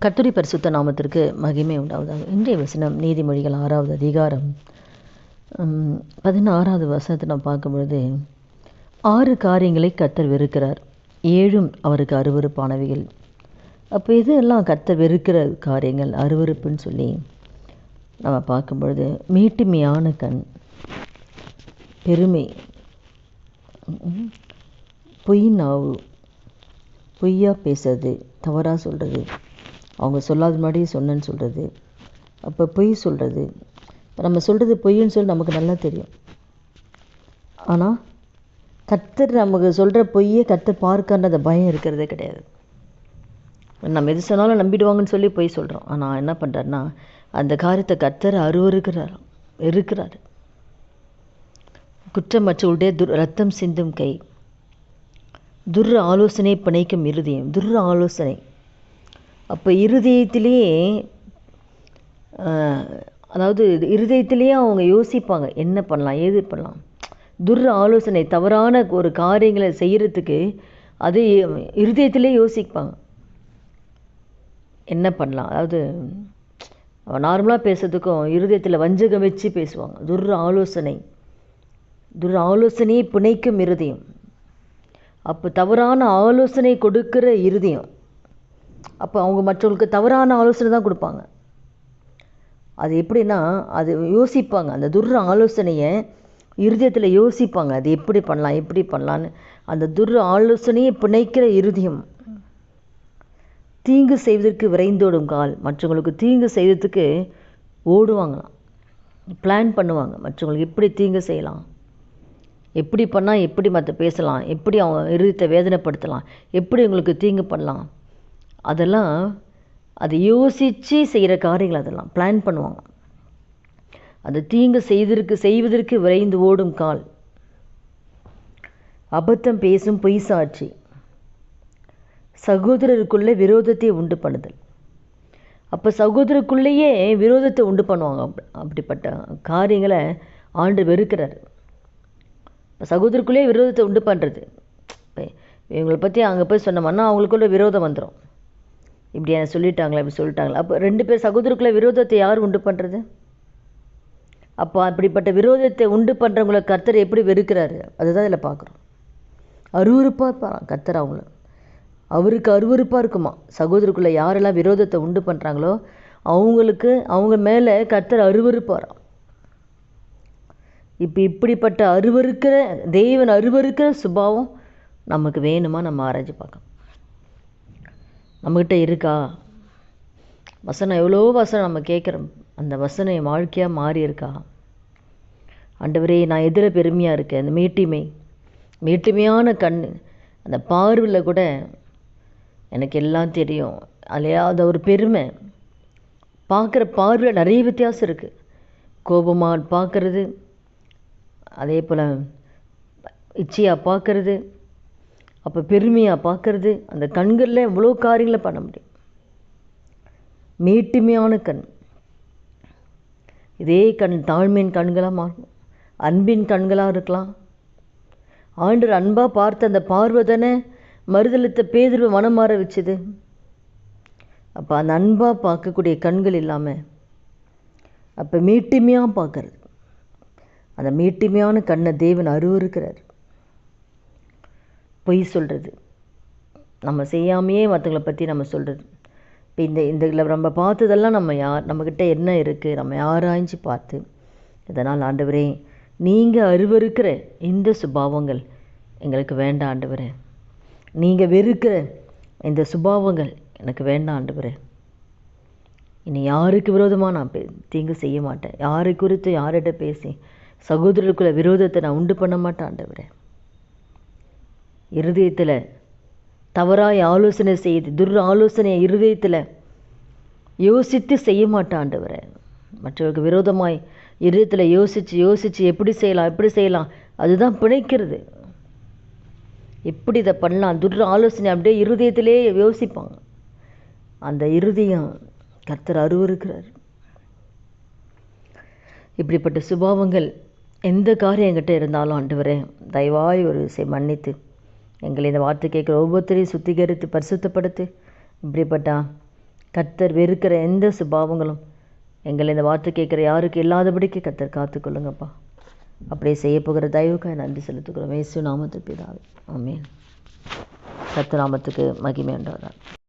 கர்த்தருடைய பரிசுத்த நாமத்திற்கு மகிமை உண்டாவதாக. இன்றைய வசனம் நீதிமொழிகள் 6வது அதிகாரம் 16வது வசனத்தை நாம் பார்க்கும்பொழுது, 6 காரியங்களை கர்த்தர் வெறுக்கிறார், 7 அவருக்கு அருவருப்பானவைகள். அப்போ இதெல்லாம் கர்த்தர் வெறுக்கிற காரியங்கள், அருவருப்புன்னு சொல்லி நம்ம பார்க்கும்பொழுது, மீட்டுமையான கண், பெருமை, பொய் நாவு, பொய்யா பேசுறது, தவறாக சொல்கிறது, அவங்க சொல்லாத முன்னாடி சொன்னேன்னு சொல்கிறது, அப்போ பொய் சொல்கிறது. நம்ம சொல்கிறது பொய்ன்னு சொல்லி நமக்கு நல்லா தெரியும். ஆனால் கர்த்தர் நமக்கு சொல்கிற பொய்யே கர்த்தர் பார்க்கன்ற அந்த பயம் இருக்கிறதே கிடையாது. நம்ம எது சொன்னாலும் நம்பிடுவாங்கன்னு சொல்லி பொய் சொல்கிறோம். ஆனால் என்ன பண்ணுறாருன்னா, அந்த காரியத்தை கர்த்தர் அருவருக்கிறார், இருக்கிறார். குற்றமற்றவருடைய ரத்தம் சிந்தும் கை, துர் ஆலோசனை பிணைக்கும் இருதயம், துர் ஆலோசனை. அப்போ இருதயத்திலேயே, அதாவது இருதயத்திலேயே அவங்க யோசிப்பாங்க, என்ன பண்ணலாம், ஏது பண்ணலாம். துர் ஆலோசனை, தவறான ஒரு காரியங்களை செய்கிறதுக்கு அது இருதயத்திலே யோசிப்பாங்க, என்ன பண்ணலாம். அதாவது அவன் நார்மலாக பேசுறதுக்கும் இருதயத்தில் வஞ்சகம் வச்சு பேசுவாங்க. துர் ஆலோசனை, துர் ஆலோசனையை பிணைக்கும் இருதயம். அப்போ தவறான ஆலோசனை கொடுக்குற இருதயம். அப்போ அவங்க மற்றவங்களுக்கு தவறான ஆலோசனை தான் கொடுப்பாங்க. அது எப்படின்னா, அது யோசிப்பாங்க, அந்த துர் ஆலோசனையை இருதயத்தில் யோசிப்பாங்க, அது எப்படி பண்ணலாம், எப்படி பண்ணலான்னு. அந்த துர் ஆலோசனையை பிணைக்கிற இருதயம். தீங்கு செய்வதற்கு விரைந்தோடும் கால், மற்றவங்களுக்கு தீங்கு செய்வதற்கு ஓடுவாங்களாம், பிளான் பண்ணுவாங்க. மற்றவங்களுக்கு எப்படி தீங்கு செய்யலாம், எப்படி பண்ணால் எப்படி மற்ற பேசலாம், எப்படி அவங்க இருதயத்தை வேதனைப்படுத்தலாம், எப்படி உங்களுக்கு தீங்கு பண்ணலாம், அதெல்லாம் அதை யோசித்து செய்கிற காரியங்கள், அதெல்லாம் பிளான் பண்ணுவாங்க. அந்த தீங்கு செய்வதற்கு விரைந்து ஓடும் கால், அபத்தம் பேசும் பொய் சாட்சி, சகோதரருக்குள்ளே விரோதத்தை உண்டு பண்ணுதல். அப்போ சகோதரருக்குள்ளேயே விரோதத்தை உண்டு பண்ணுவாங்க. அப்படிப்பட்ட காரியங்களை ஆண்டு வெறுக்கிறார். இப்போ சகோதரருக்குள்ளேயே விரோதத்தை உண்டு பண்ணுறது. இப்போ இவங்களை பற்றி அங்கே போய் சொன்னோம்னா அவங்களுக்குள்ள விரோதம் வந்துடும். இப்படி என்ன சொல்லிட்டாங்களா, இப்படி சொல்லிட்டாங்களா. அப்போ 2 பேர் சகோதரருக்குள்ள விரோதத்தை யார் உண்டு பண்ணுறது? அப்போ அப்படிப்பட்ட விரோதத்தை உண்டு பண்ணுறவங்கள கர்த்தர் எப்படி வெறுக்கிறாரு, அதுதான் இதில் பார்க்குறோம். அருவருப்பாக இருப்பாராம் கர்த்தர் அவங்கள. அவருக்கு அருவருப்பாக இருக்குமா, சகோதரருக்குள்ளே யாரெல்லாம் விரோதத்தை உண்டு பண்ணுறாங்களோ அவங்களுக்கு, அவங்க மேலே கர்த்தர் அருவருப்பாராம். இப்படிப்பட்ட அருவருக்கிற தேவன் அருவருக்கிற சுபாவம் நமக்கு வேணுமா, நம்ம ஆராய்ச்சி பார்க்கணும். நம்மக்கிட்ட இருக்கா? வசனம், எவ்வளோ வசனம் நம்ம கேட்குறோம், அந்த வசனம் என் வாழ்க்கையாக மாறி இருக்கா? ஆண்டவரே, நான் எதில் பெருமையாக இருக்கேன்? அந்த மேட்டுமையான கண், அந்த பார்வையில் கூட எனக்கு எல்லாம் தெரியும் அல்லையா, அந்த ஒரு பெருமை. பார்க்குற பார்வையில் நிறைய வித்தியாசம் இருக்குது. கோபமாக பார்க்குறது, அதே போல் இச்சையாக பார்க்குறது, அப்போ பெருமையாக பார்க்குறது. அந்த கண்களில் இவ்வளோ காரியங்களை பண்ண முடியும். மேட்டுமையான கண், இதே கண் தாழ்மையின் கண்களாக மாறும், அன்பின் கண்களாக இருக்கலாம். ஆண்டவர் அன்பாக பார்த்த அந்த பார்வை தானே மறுதலித்த பேதுருவை மனம் மாற வச்சுது. அப்போ அந்த அன்பாக பார்க்கக்கூடிய கண்கள் இல்லாமல், அப்போ மேட்டுமையாக பார்க்கறது, அந்த மேட்டுமையான கண்ணை தேவன் அருவருக்கிறார். பொய் சொல்கிறது, நம்ம செய்யாமையே மற்றவங்களை பற்றி நம்ம சொல்கிறது. இப்போ இந்த நம்ம பார்த்ததெல்லாம் நம்மக்கிட்ட என்ன இருக்குது, நம்ம ஆராய்ச்சி பார்த்து, இதனால் ஆண்டவரே, நீங்கள் அருவருக்கிற இந்த சுபாவங்கள் எங்களுக்கு வேண்டாம் ஆண்டவரே, நீங்கள் வெறுக்கிற இந்த சுபாவங்கள் எனக்கு வேண்டாம் ஆண்டவரே. இனி யாருக்கு விரோதமாக நான் தீங்கு செய்ய மாட்டேன், யாரை குறித்து யார்கிட்ட பேசி சகோதரருக்குள்ள விரோதத்தை நான் உண்டு பண்ண மாட்டேன் ஆண்டவரே. இருதயத்தில் தவறாய் ஆலோசனை செய்து, துர் ஆலோசனையை இருதயத்தில் யோசித்து செய்ய மாட்டேன் ஆண்டவரே. மற்றவருக்கு விரோதமாய் இருதயத்தில் யோசித்து எப்படி செய்யலாம் அதுதான் பிணைக்கிறது. எப்படி இதை பண்ணலாம், துர் ஆலோசனை அப்படியே இருதயத்திலே யோசிப்பாங்க. அந்த இருதயம் கர்த்தர் அருவருக்கிறார். இப்படிப்பட்ட சுபாவங்கள் எந்த காரியம் என்கிட்ட இருந்தாலும் ஆண்டவரே, தயவாய் ஒரு மன்னித்து எங்களை இந்த வார்த்தை கேட்குற ஒவ்வொருத்தரையும் சுத்திகரித்து பரிசுத்தப்படுத்து. இப்படிப்பட்ட கர்த்தர் வெறுக்கிற எந்த சுபாவங்களும் எங்களை இந்த வார்த்தை கேட்குற யாருக்கு இல்லாதபடிக்கு கர்த்தர் காத்துக்கொள்ளுங்கப்பா. அப்படியே செய்ய போகிற தயவுக்காக நன்றி செலுத்துக்கிறோம். இயேசு நாமத்தில் பிதாவே, ஆமென். கர்த்தர் நாமத்துக்கு மகிமை உண்டாவதாக.